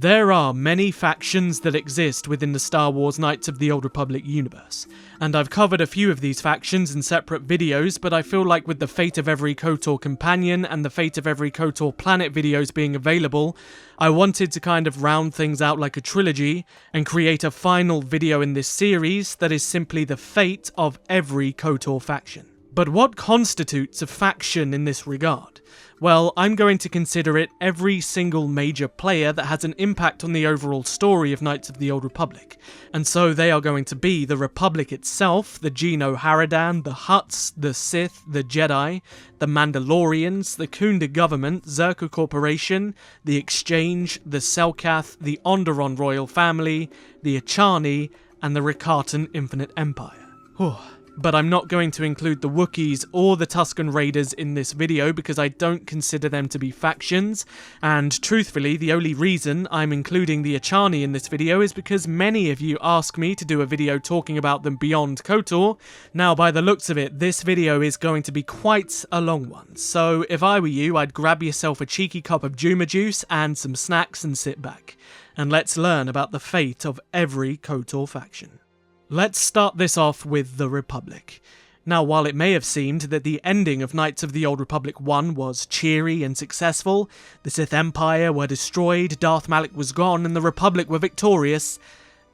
There are many factions that exist within the Star Wars Knights of the Old Republic universe, and I've covered a few of these factions in separate videos, but I feel like with the Fate of Every KOTOR Companion and the Fate of Every KOTOR Planet videos being available, I wanted to kind of round things out like a trilogy and create a final video in this series that is simply the fate of every KOTOR faction. But what constitutes a faction in this regard? Well, I'm going to consider it every single major player that has an impact on the overall story of Knights of the Old Republic. And so they are going to be the Republic itself, the GenoHaradan, the Hutts, the Sith, the Jedi, the Mandalorians, the Khoonda government, Czerka Corporation, the Exchange, the Selkath, the Onderon royal family, the Echani, and the Rakatan Infinite Empire. But I'm not going to include the Wookiees or the Tusken Raiders in this video because I don't consider them to be factions, and truthfully the only reason I'm including the Echani in this video is because many of you ask me to do a video talking about them beyond KOTOR. Now by the looks of it, this video is going to be quite a long one, so if I were you, I'd grab yourself a cheeky cup of Juma juice and some snacks and sit back, and let's learn about the fate of every KOTOR faction. Let's start this off with the Republic. Now, while it may have seemed that the ending of Knights of the Old Republic 1 was cheery and successful, the Sith Empire were destroyed, Darth Malak was gone, and the Republic were victorious,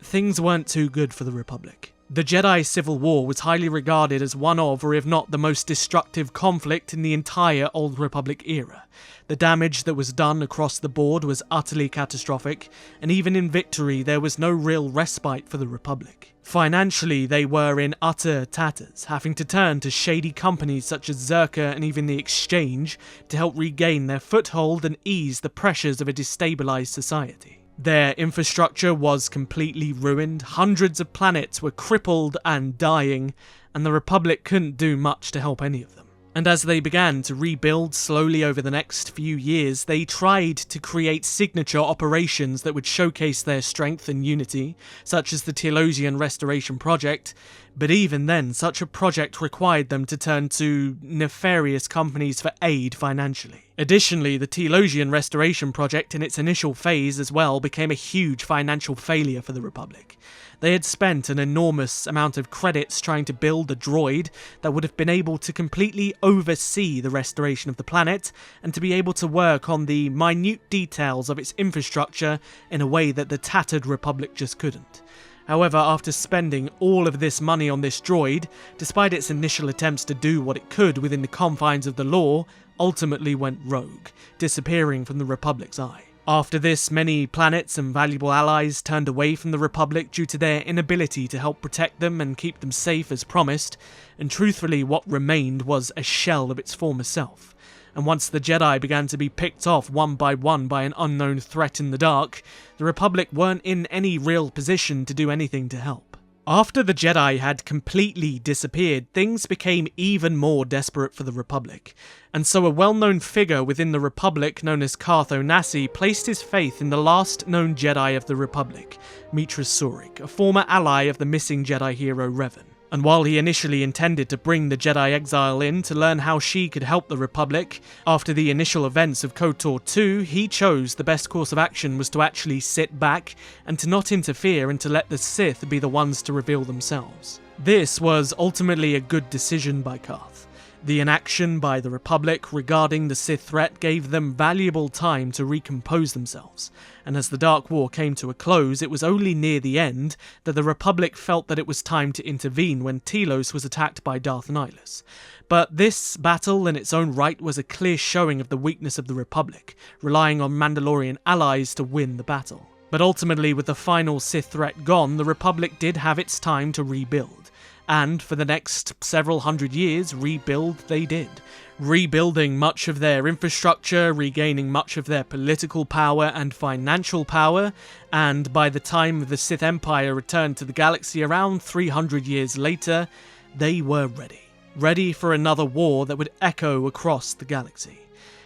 things weren't too good for the Republic. The Jedi Civil War was highly regarded as one of, or if not the most destructive conflict in the entire Old Republic era. The damage that was done across the board was utterly catastrophic, and even in victory there was no real respite for the Republic. Financially, they were in utter tatters, having to turn to shady companies such as Czerka and even the Exchange to help regain their foothold and ease the pressures of a destabilized society. Their infrastructure was completely ruined, hundreds of planets were crippled and dying, and the Republic couldn't do much to help any of them. And as they began to rebuild slowly over the next few years, they tried to create signature operations that would showcase their strength and unity, such as the Teal'c Restoration Project, but even then, such a project required them to turn to nefarious companies for aid financially. Additionally, the Teal'c Restoration Project in its initial phase as well became a huge financial failure for the Republic. They had spent an enormous amount of credits trying to build a droid that would have been able to completely oversee the restoration of the planet and to be able to work on the minute details of its infrastructure in a way that the tattered Republic just couldn't. However, after spending all of this money on this droid, despite its initial attempts to do what it could within the confines of the law, ultimately went rogue, disappearing from the Republic's eye. After this, many planets and valuable allies turned away from the Republic due to their inability to help protect them and keep them safe as promised, and truthfully what remained was a shell of its former self. And once the Jedi began to be picked off one by an unknown threat in the dark, the Republic weren't in any real position to do anything to help. After the Jedi had completely disappeared, things became even more desperate for the Republic, and so a well-known figure within the Republic known as Carth Onasi placed his faith in the last known Jedi of the Republic, Mitras Surik, a former ally of the missing Jedi hero Revan. And while he initially intended to bring the Jedi exile in to learn how she could help the Republic, after the initial events of KOTOR 2, he chose the best course of action was to actually sit back and to not interfere and to let the Sith be the ones to reveal themselves. This was ultimately a good decision by Carth. The inaction by the Republic regarding the Sith threat gave them valuable time to recompose themselves, and as the Dark War came to a close, it was only near the end that the Republic felt that it was time to intervene when Telos was attacked by Darth Nihilus. But this battle in its own right was a clear showing of the weakness of the Republic, relying on Mandalorian allies to win the battle. But ultimately, with the final Sith threat gone, the Republic did have its time to rebuild. And for the next several hundred years, rebuild they did. Rebuilding much of their infrastructure, regaining much of their political power and financial power, and by the time the Sith Empire returned to the galaxy around 300 years later, they were ready. Ready for another war that would echo across the galaxy.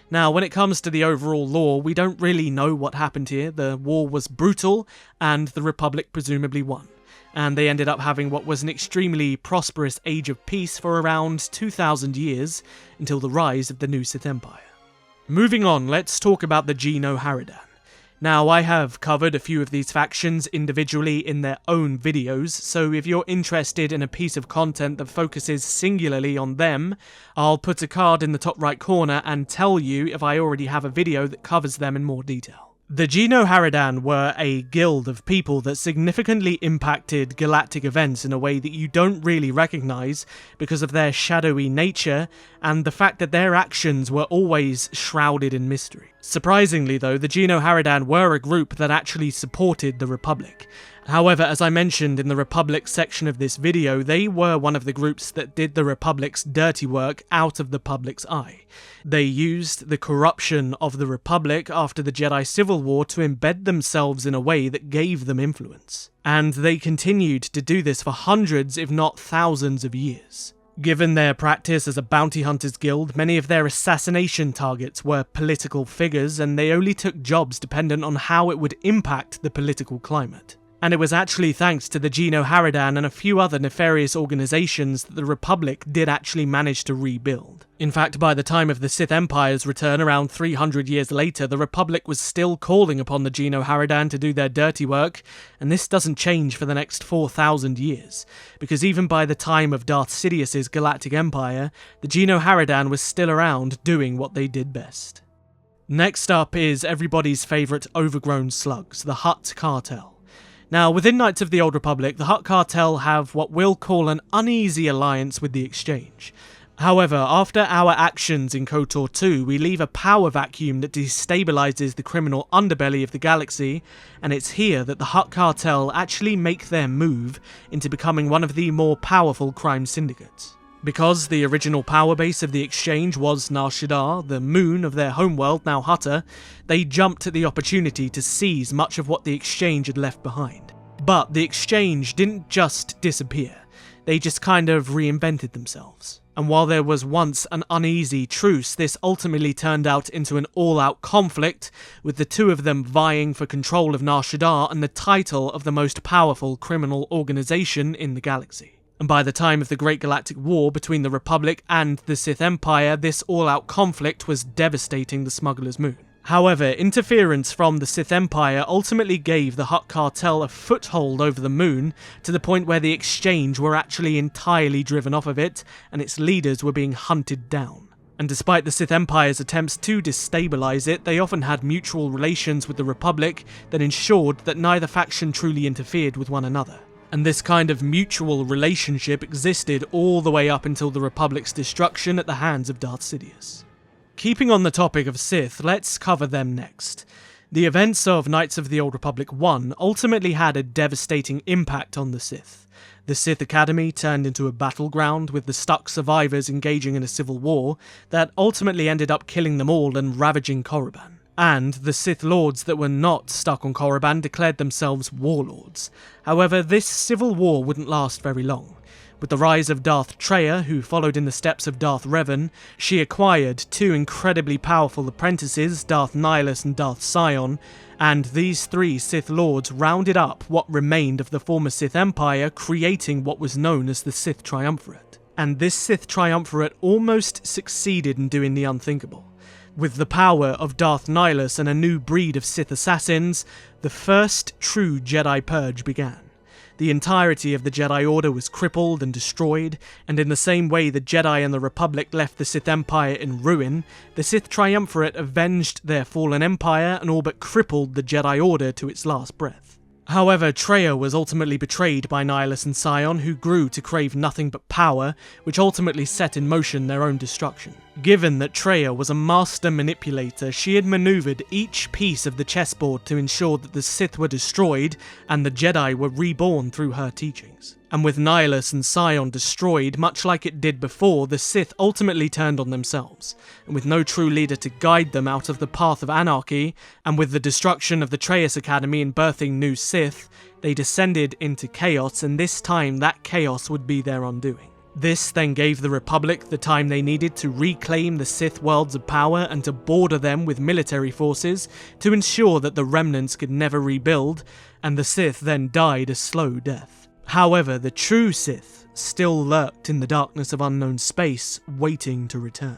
Now, when it comes to the overall lore, we don't really know what happened here. The war was brutal, and the Republic presumably won. And they ended up having what was an extremely prosperous age of peace for around 2,000 years, until the rise of the new Sith Empire. Moving on, let's talk about the GenoHaradan. Now, I have covered a few of these factions individually in their own videos, so if you're interested in a piece of content that focuses singularly on them, I'll put a card in the top right corner and tell you if I already have a video that covers them in more detail. The GenoHaradan were a guild of people that significantly impacted galactic events in a way that you don't really recognise because of their shadowy nature and the fact that their actions were always shrouded in mystery. Surprisingly though, the GenoHaradan were a group that actually supported the Republic. However, as I mentioned in the Republic section of this video, they were one of the groups that did the Republic's dirty work out of the public's eye. They used the corruption of the Republic after the Jedi Civil War to embed themselves in a way that gave them influence. And they continued to do this for hundreds, if not thousands of years. Given their practice as a bounty hunters guild, many of their assassination targets were political figures, and they only took jobs dependent on how it would impact the political climate. And it was actually thanks to the GenoHaradan and a few other nefarious organisations that the Republic did actually manage to rebuild. In fact, by the time of the Sith Empire's return around 300 years later, the Republic was still calling upon the GenoHaradan to do their dirty work, and this doesn't change for the next 4,000 years, because even by the time of Darth Sidious's Galactic Empire, the GenoHaradan was still around doing what they did best. Next up is everybody's favourite overgrown slugs, the Hutt Cartel. Now, within Knights of the Old Republic, the Hutt Cartel have what we'll call an uneasy alliance with the Exchange. However, after our actions in KOTOR 2, we leave a power vacuum that destabilises the criminal underbelly of the galaxy, and it's here that the Hutt Cartel actually make their move into becoming one of the more powerful crime syndicates. Because the original power base of the Exchange was Nar Shaddaa, the moon of their homeworld, now Hutta, they jumped at the opportunity to seize much of what the Exchange had left behind. But the Exchange didn't just disappear, they just kind of reinvented themselves. And while there was once an uneasy truce, this ultimately turned out into an all-out conflict, with the two of them vying for control of Nar Shaddaa and the title of the most powerful criminal organisation in the galaxy. And by the time of the Great Galactic War between the Republic and the Sith Empire, this all-out conflict was devastating the Smuggler's Moon. However, interference from the Sith Empire ultimately gave the Hutt Cartel a foothold over the moon, to the point where the Exchange were actually entirely driven off of it, and its leaders were being hunted down. And despite the Sith Empire's attempts to destabilise it, they often had mutual relations with the Republic that ensured that neither faction truly interfered with one another. And this kind of mutual relationship existed all the way up until the Republic's destruction at the hands of Darth Sidious. Keeping on the topic of Sith, let's cover them next. The events of Knights of the Old Republic 1 ultimately had a devastating impact on the Sith. The Sith Academy turned into a battleground, with the stuck survivors engaging in a civil war that ultimately ended up killing them all and ravaging Korriban. And the Sith Lords that were not stuck on Korriban declared themselves warlords. However, this civil war wouldn't last very long. With the rise of Darth Traya, who followed in the steps of Darth Revan, she acquired two incredibly powerful apprentices, Darth Nihilus and Darth Sion, and these three Sith Lords rounded up what remained of the former Sith Empire, creating what was known as the Sith Triumvirate. And this Sith Triumvirate almost succeeded in doing the unthinkable. With the power of Darth Nihilus and a new breed of Sith assassins, the first true Jedi Purge began. The entirety of the Jedi Order was crippled and destroyed, and in the same way the Jedi and the Republic left the Sith Empire in ruin, the Sith Triumvirate avenged their fallen empire and all but crippled the Jedi Order to its last breath. However, Traya was ultimately betrayed by Nihilus and Sion, who grew to crave nothing but power, which ultimately set in motion their own destruction. Given that Traya was a master manipulator, she had manoeuvred each piece of the chessboard to ensure that the Sith were destroyed and the Jedi were reborn through her teachings. And with Nihilus and Sion destroyed, much like it did before, the Sith ultimately turned on themselves, and with no true leader to guide them out of the path of anarchy, and with the destruction of the Trayus Academy and birthing new Sith, they descended into chaos, and this time that chaos would be their undoing. This then gave the Republic the time they needed to reclaim the Sith worlds of power and to border them with military forces to ensure that the remnants could never rebuild, and the Sith then died a slow death. However, the true Sith still lurked in the darkness of unknown space, waiting to return.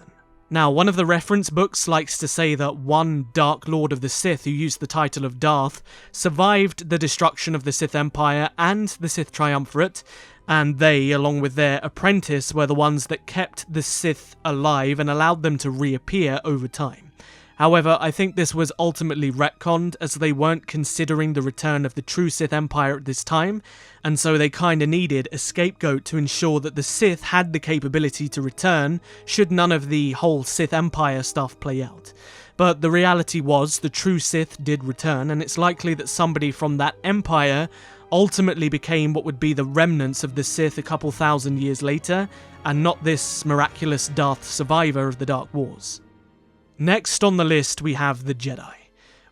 Now, one of the reference books likes to say that one Dark Lord of the Sith who used the title of Darth survived the destruction of the Sith Empire and the Sith Triumvirate, and they, along with their apprentice, were the ones that kept the Sith alive and allowed them to reappear over time. However, I think this was ultimately retconned, as they weren't considering the return of the true Sith Empire at this time, and so they kinda needed a scapegoat to ensure that the Sith had the capability to return should none of the whole Sith Empire stuff play out. But the reality was, the true Sith did return, and it's likely that somebody from that empire ultimately became what would be the remnants of the Sith a couple thousand years later, and not this miraculous Darth survivor of the Dark Wars. Next on the list we have the Jedi.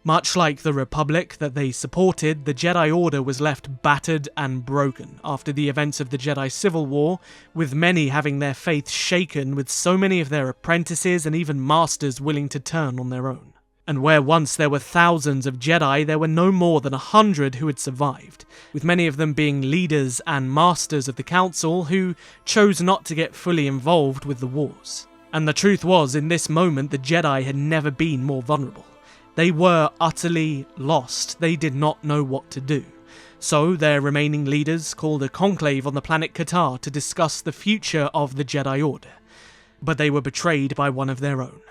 Much like the Republic that they supported, the Jedi Order was left battered and broken after the events of the Jedi Civil War, with many having their faith shaken, with so many of their apprentices and even masters willing to turn on their own. And where once there were thousands of Jedi, there were no more than 100 who had survived, with many of them being leaders and masters of the Council who chose not to get fully involved with the wars. And the truth was, in this moment, the Jedi had never been more vulnerable. They were utterly lost. They did not know what to do. So their remaining leaders called a conclave on the planet KOTOR to discuss the future of the Jedi Order. But they were betrayed by one of their own,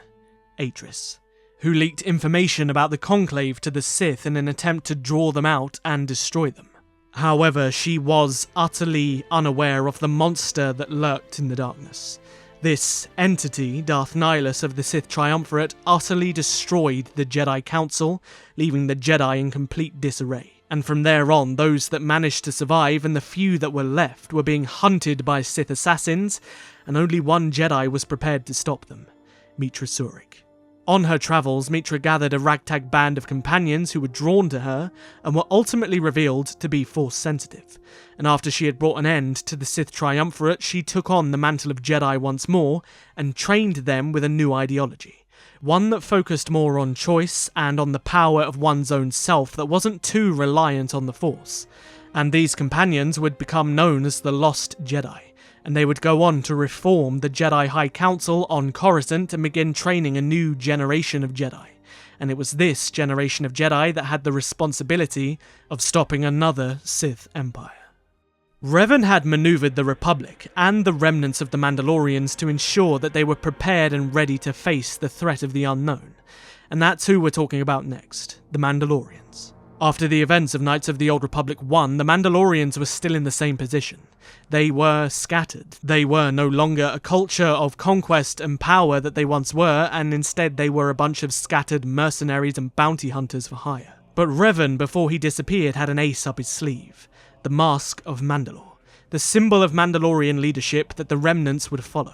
Atris, who leaked information about the conclave to the Sith in an attempt to draw them out and destroy them. However, she was utterly unaware of the monster that lurked in the darkness. This entity, Darth Nihilus of the Sith Triumvirate, utterly destroyed the Jedi Council, leaving the Jedi in complete disarray. And from there on, those that managed to survive and the few that were left were being hunted by Sith assassins, and only one Jedi was prepared to stop them, Meetra Surik. On her travels, Meetra gathered a ragtag band of companions who were drawn to her and were ultimately revealed to be Force-sensitive. And after she had brought an end to the Sith Triumvirate, she took on the mantle of Jedi once more and trained them with a new ideology. One that focused more on choice and on the power of one's own self that wasn't too reliant on the Force. And these companions would become known as the Lost Jedi, and they would go on to reform the Jedi High Council on Coruscant and begin training a new generation of Jedi. And it was this generation of Jedi that had the responsibility of stopping another Sith Empire. Revan had maneuvered the Republic and the remnants of the Mandalorians to ensure that they were prepared and ready to face the threat of the unknown. And that's who we're talking about next, the Mandalorians. After the events of Knights of the Old Republic 1, the Mandalorians were still in the same position. They were scattered. They were no longer a culture of conquest and power that they once were, and instead they were a bunch of scattered mercenaries and bounty hunters for hire. But Revan, before he disappeared, had an ace up his sleeve. The Mask of Mandalore, the symbol of Mandalorian leadership that the remnants would follow.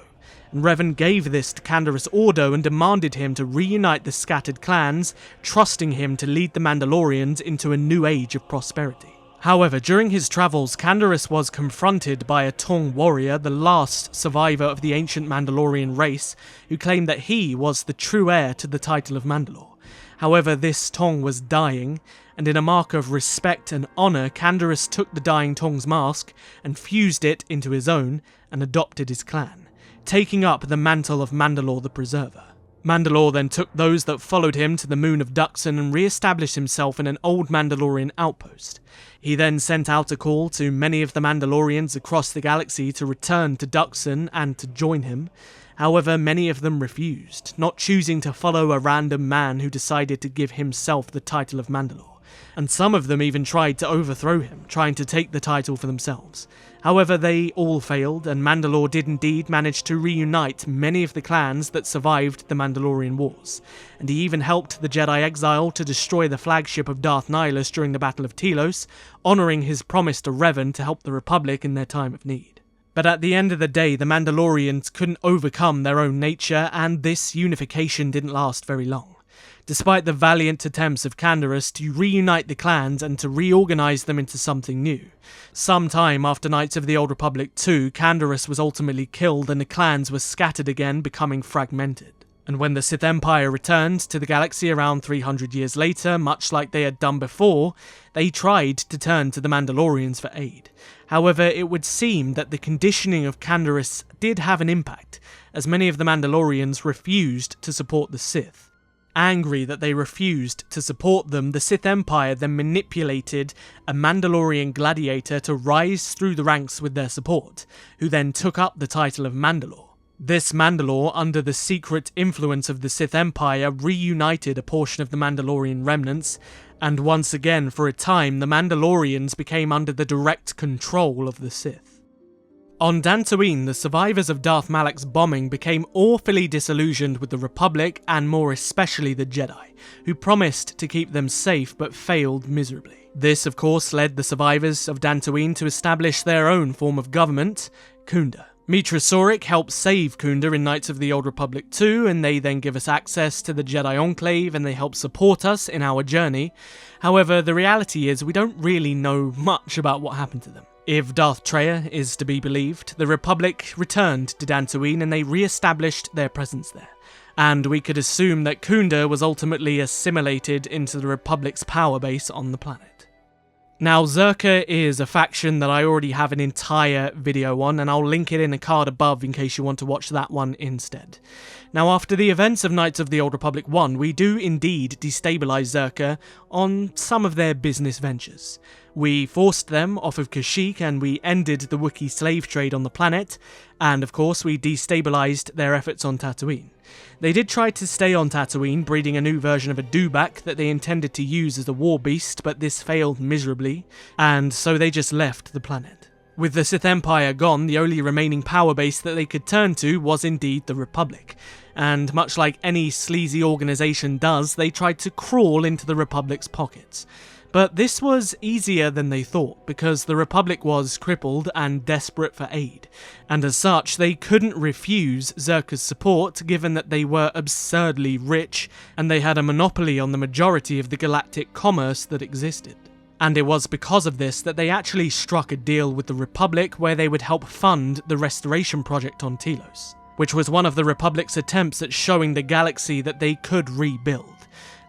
And Revan gave this to Canderous Ordo and demanded him to reunite the scattered clans, trusting him to lead the Mandalorians into a new age of prosperity. However, during his travels, Canderous was confronted by a Tong warrior, the last survivor of the ancient Mandalorian race, who claimed that he was the true heir to the title of Mandalore. However, this Tong was dying, and in a mark of respect and honour, Canderous took the dying Tong's mask and fused it into his own and adopted his clan, taking up the mantle of Mandalore the Preserver. Mandalore then took those that followed him to the moon of Duxon and re-established himself in an old Mandalorian outpost. He then sent out a call to many of the Mandalorians across the galaxy to return to Duxon and to join him. However, many of them refused, not choosing to follow a random man who decided to give himself the title of Mandalore. And some of them even tried to overthrow him, trying to take the title for themselves. However, they all failed, and Mandalore did indeed manage to reunite many of the clans that survived the Mandalorian Wars, and he even helped the Jedi Exile to destroy the flagship of Darth Nihilus during the Battle of Telos, honouring his promise to Revan to help the Republic in their time of need. But at the end of the day, the Mandalorians couldn't overcome their own nature, and this unification didn't last very long. Despite the valiant attempts of Canderous to reunite the clans and to reorganize them into something new. Sometime after Knights of the Old Republic 2, Canderous was ultimately killed and the clans were scattered again, becoming fragmented. And when the Sith Empire returned to the galaxy around 300 years later, much like they had done before, they tried to turn to the Mandalorians for aid. However, it would seem that the conditioning of Canderous did have an impact, as many of the Mandalorians refused to support the Sith. Angry that they refused to support them, the Sith Empire then manipulated a Mandalorian gladiator to rise through the ranks with their support, who then took up the title of Mandalore. This Mandalore, under the secret influence of the Sith Empire, reunited a portion of the Mandalorian remnants, and once again, for a time, the Mandalorians became under the direct control of the Sith. On Dantooine, the survivors of Darth Malak's bombing became awfully disillusioned with the Republic, and more especially the Jedi, who promised to keep them safe but failed miserably. This, of course, led the survivors of Dantooine to establish their own form of government, Khoonda. Meetra Surik helps save Khoonda in Knights of the Old Republic 2, and they then give us access to the Jedi Enclave, and they help support us in our journey. However, the reality is we don't really know much about what happened to them. If Darth Traya is to be believed, the Republic returned to Dantooine and they re-established their presence there. And we could assume that Khoonda was ultimately assimilated into the Republic's power base on the planet. Now, Czerka is a faction that I already have an entire video on, and I'll link it in a card above in case you want to watch that one instead. Now, after the events of Knights of the Old Republic 1, we do indeed destabilize Czerka on some of their business ventures. We forced them off of Kashyyyk and we ended the Wookiee slave trade on the planet, and of course we destabilized their efforts on Tatooine. They did try to stay on Tatooine, breeding a new version of a dewback that they intended to use as a war beast, but this failed miserably, and so they just left the planet. With the Sith Empire gone, the only remaining power base that they could turn to was indeed the Republic, and much like any sleazy organisation does, they tried to crawl into the Republic's pockets. But this was easier than they thought, because the Republic was crippled and desperate for aid, and as such they couldn't refuse Czerka's support given that they were absurdly rich and they had a monopoly on the majority of the galactic commerce that existed. And it was because of this that they actually struck a deal with the Republic where they would help fund the restoration project on Telos, which was one of the Republic's attempts at showing the galaxy that they could rebuild.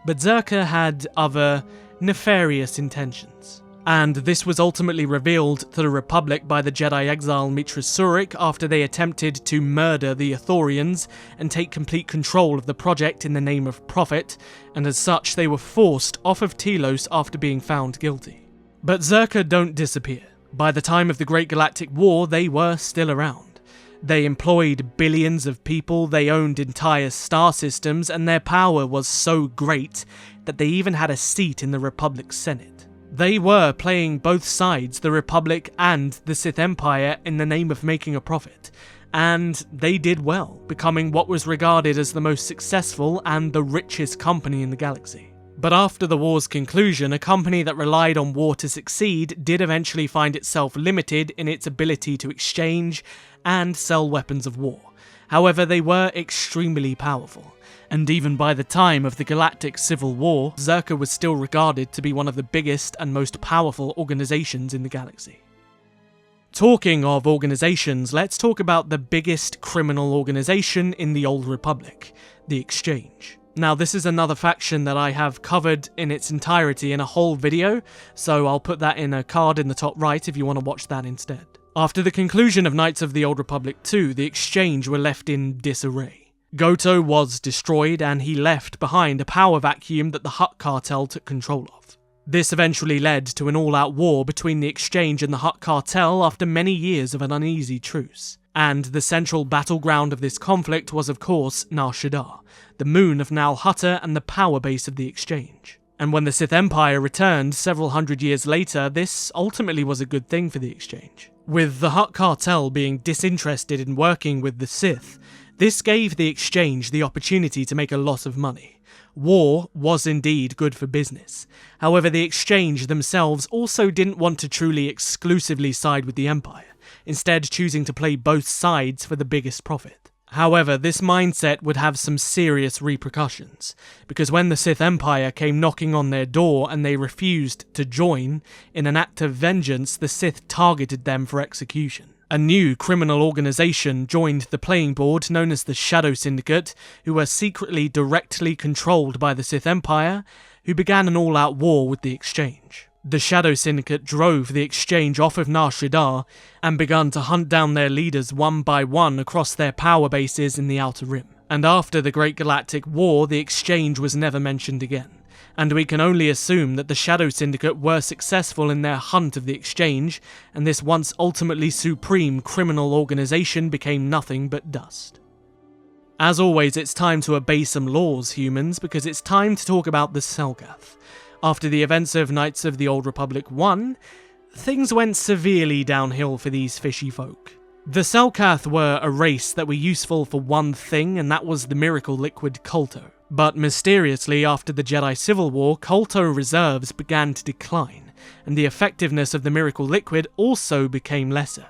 But Czerka had other nefarious intentions, and this was ultimately revealed to the Republic by the Jedi exile Meetra Surik after they attempted to murder the Ithorians and take complete control of the project in the name of profit, and as such they were forced off of Telos after being found guilty. But Czerka don't disappear. By the time of the Great Galactic War, they were still around. They employed billions of people, they owned entire star systems, and their power was so great that they even had a seat in the Republic's Senate. They were playing both sides, the Republic and the Sith Empire, in the name of making a profit, and they did well, becoming what was regarded as the most successful and the richest company in the galaxy. But after the war's conclusion, a company that relied on war to succeed did eventually find itself limited in its ability to exchange and sell weapons of war. However, they were extremely powerful, and even by the time of the Galactic Civil War, Czerka was still regarded to be one of the biggest and most powerful organizations in the galaxy. Talking of organizations, let's talk about the biggest criminal organization in the Old Republic, the Exchange. Now, this is another faction that I have covered in its entirety in a whole video, so I'll put that in a card in the top right if you want to watch that instead. After the conclusion of Knights of the Old Republic 2, the Exchange were left in disarray. Goto was destroyed, and he left behind a power vacuum that the Hutt Cartel took control of. This eventually led to an all-out war between the Exchange and the Hutt Cartel after many years of an uneasy truce. And the central battleground of this conflict was, of course, Nar Shaddaa, the moon of Nal Hutta and the power base of the Exchange. And when the Sith Empire returned several hundred years later, this ultimately was a good thing for the Exchange. With the Hutt Cartel being disinterested in working with the Sith, this gave the Exchange the opportunity to make a lot of money. War was indeed good for business. However, the Exchange themselves also didn't want to truly exclusively side with the Empire, instead choosing to play both sides for the biggest profit. However, this mindset would have some serious repercussions, because when the Sith Empire came knocking on their door and they refused to join, in an act of vengeance, the Sith targeted them for execution. A new criminal organization joined the playing board known as the Shadow Syndicate, who were secretly directly controlled by the Sith Empire, who began an all-out war with the Exchange. The Shadow Syndicate drove the Exchange off of Nar Shaddaa and began to hunt down their leaders one by one across their power bases in the Outer Rim. And after the Great Galactic War, the Exchange was never mentioned again. And we can only assume that the Shadow Syndicate were successful in their hunt of the Exchange, and this once ultimately supreme criminal organization became nothing but dust. As always, it's time to obey some laws, humans, because it's time to talk about the Selkath. After the events of Knights of the Old Republic 1, things went severely downhill for these fishy folk. The Selkath were a race that were useful for one thing, and that was the miracle liquid KOTOR. But mysteriously, after the Jedi Civil War, KOTOR reserves began to decline, and the effectiveness of the miracle liquid also became lesser.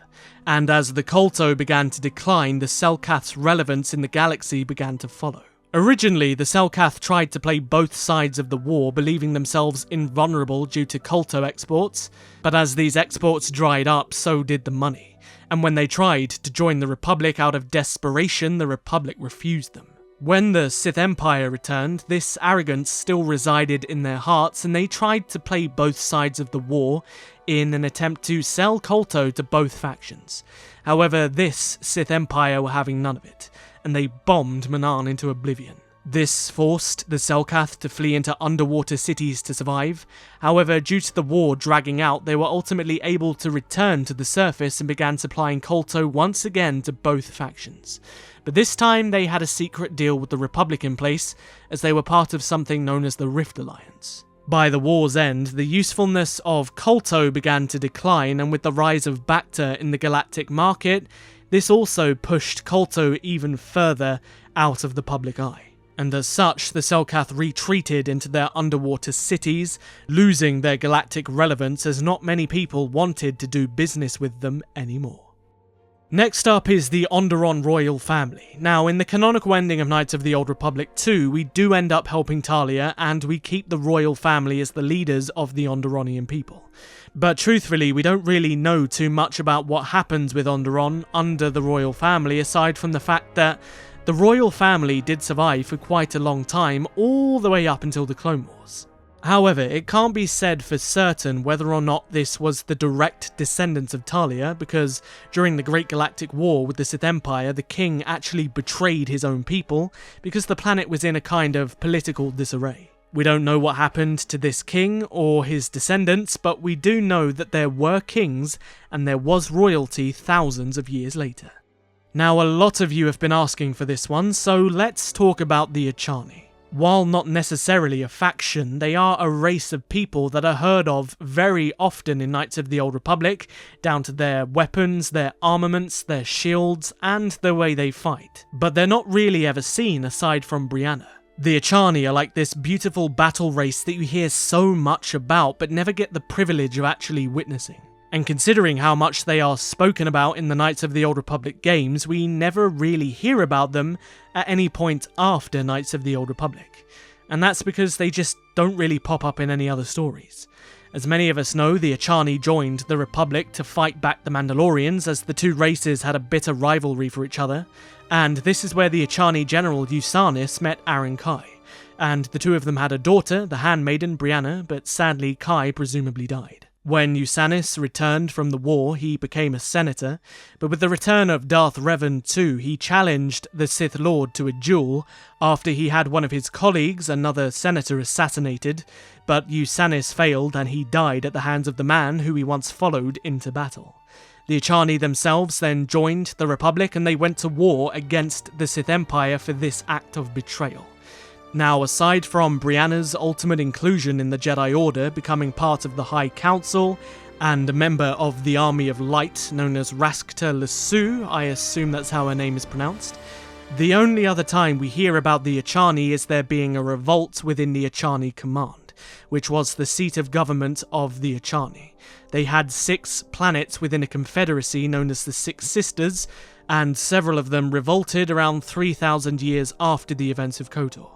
And as the KOTOR began to decline, the Selkath's relevance in the galaxy began to follow. Originally, the Selkath tried to play both sides of the war, believing themselves invulnerable due to KOTOR exports, but as these exports dried up, so did the money. And when they tried to join the Republic out of desperation, the Republic refused them. When the Sith Empire returned, this arrogance still resided in their hearts, and they tried to play both sides of the war in an attempt to sell KOTOR to both factions. However, this Sith Empire were having none of it, and they bombed Manaan into oblivion. This forced the Selkath to flee into underwater cities to survive. However, due to the war dragging out, they were ultimately able to return to the surface and began supplying KOTOR once again to both factions. But this time they had a secret deal with the Republic in place, as they were part of something known as the Rift Alliance. By the war's end, the usefulness of KOTOR began to decline, and with the rise of Bacta in the galactic market, this also pushed KOTOR even further out of the public eye. And as such, the Selkath retreated into their underwater cities, losing their galactic relevance as not many people wanted to do business with them anymore. Next up is the Onderon royal family. Now, in the canonical ending of Knights of the Old Republic 2, we do end up helping Talia, and we keep the royal family as the leaders of the Onderonian people. But truthfully, we don't really know too much about what happens with Onderon under the royal family, aside from the fact that the royal family did survive for quite a long time, all the way up until the Clone Wars. However, it can't be said for certain whether or not this was the direct descendants of Talia, because during the Great Galactic War with the Sith Empire, the king actually betrayed his own people because the planet was in a kind of political disarray. We don't know what happened to this king or his descendants, but we do know that there were kings and there was royalty thousands of years later. Now, a lot of you have been asking for this one, so let's talk about the Echani. While not necessarily a faction, they are a race of people that are heard of very often in Knights of the Old Republic, down to their weapons, their armaments, their shields, and the way they fight. But they're not really ever seen aside from Brianna. The Echani are like this beautiful battle race that you hear so much about, but never get the privilege of actually witnessing. And considering how much they are spoken about in the Knights of the Old Republic games, we never really hear about them at any point after Knights of the Old Republic. And that's because they just don't really pop up in any other stories. As many of us know, the Echani joined the Republic to fight back the Mandalorians, as the two races had a bitter rivalry for each other, and this is where the Echani general Usanis met Aaron Kai. And the two of them had a daughter, the handmaiden Brianna, but sadly Kai presumably died. When Usanis returned from the war, he became a senator, but with the return of Darth Revan II, he challenged the Sith Lord to a duel after he had one of his colleagues, another senator, assassinated, but Usanis failed and he died at the hands of the man who he once followed into battle. The Echani themselves then joined the Republic and they went to war against the Sith Empire for this act of betrayal. Now, aside from Brianna's ultimate inclusion in the Jedi Order, becoming part of the High Council, and a member of the Army of Light known as Raskta Lasu, I assume that's how her name is pronounced, the only other time we hear about the Echani is there being a revolt within the Echani Command, which was the seat of government of the Echani. They had 6 planets within a confederacy known as the Six Sisters, and several of them revolted around 3,000 years after the events of KOTOR.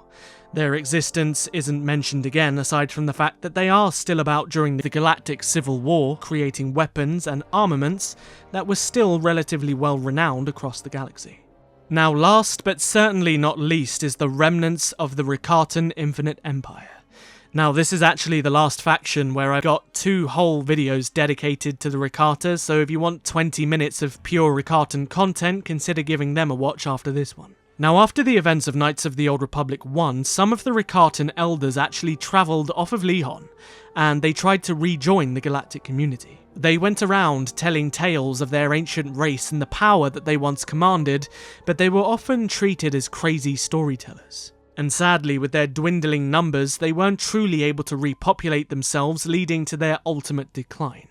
Their existence isn't mentioned again aside from the fact that they are still about during the Galactic Civil War, creating weapons and armaments that were still relatively well renowned across the galaxy. Now last but certainly not least is the remnants of the Rakatan Infinite Empire. Now this is actually the last faction where I've got 2 whole videos dedicated to the Rakatans, so if you want 20 minutes of pure Rakatan content, consider giving them a watch after this one. Now after the events of Knights of the Old Republic 1, some of the Rakatan elders actually travelled off of Lehon, and they tried to rejoin the galactic community. They went around telling tales of their ancient race and the power that they once commanded, but they were often treated as crazy storytellers. And sadly, with their dwindling numbers, they weren't truly able to repopulate themselves, leading to their ultimate decline.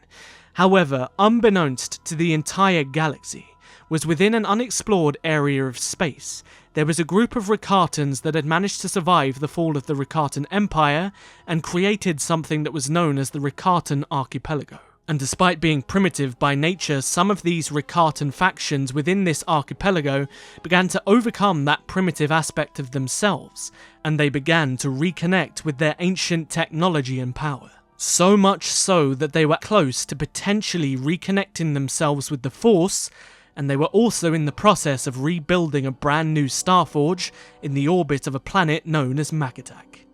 However, unbeknownst to the entire galaxy, was within an unexplored area of space, there was a group of Rakatans that had managed to survive the fall of the Rakatan Empire and created something that was known as the Rakatan Archipelago. And despite being primitive by nature, some of these Rakatan factions within this archipelago began to overcome that primitive aspect of themselves, and they began to reconnect with their ancient technology and power. So much so that they were close to potentially reconnecting themselves with the Force, and they were also in the process of rebuilding a brand new Starforge in the orbit of a planet known as Makatak.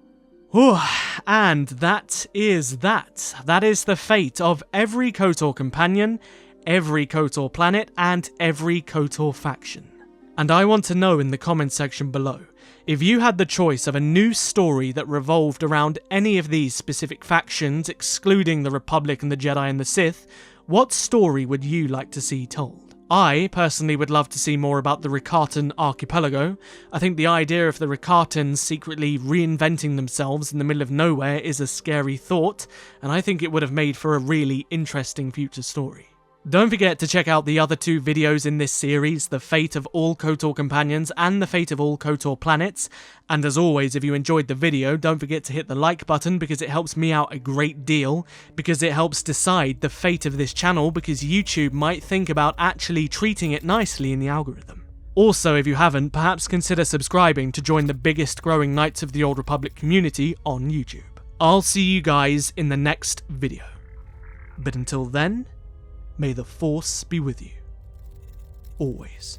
And that is that. That is the fate of every KOTOR companion, every KOTOR planet, and every KOTOR faction. And I want to know in the comment section below, if you had the choice of a new story that revolved around any of these specific factions, excluding the Republic and the Jedi and the Sith, what story would you like to see told? I personally would love to see more about the Rakatan Archipelago. I think the idea of the Rakatans secretly reinventing themselves in the middle of nowhere is a scary thought, and I think it would have made for a really interesting future story. Don't forget to check out the other 2 videos in this series, the fate of all KOTOR companions and the fate of all KOTOR planets. And as always, if you enjoyed the video, don't forget to hit the like button because it helps me out a great deal, because it helps decide the fate of this channel, because YouTube might think about actually treating it nicely in the algorithm. Also, if you haven't, perhaps consider subscribing to join the biggest growing Knights of the Old Republic community on YouTube. I'll see you guys in the next video. But until then, may the Force be with you. Always.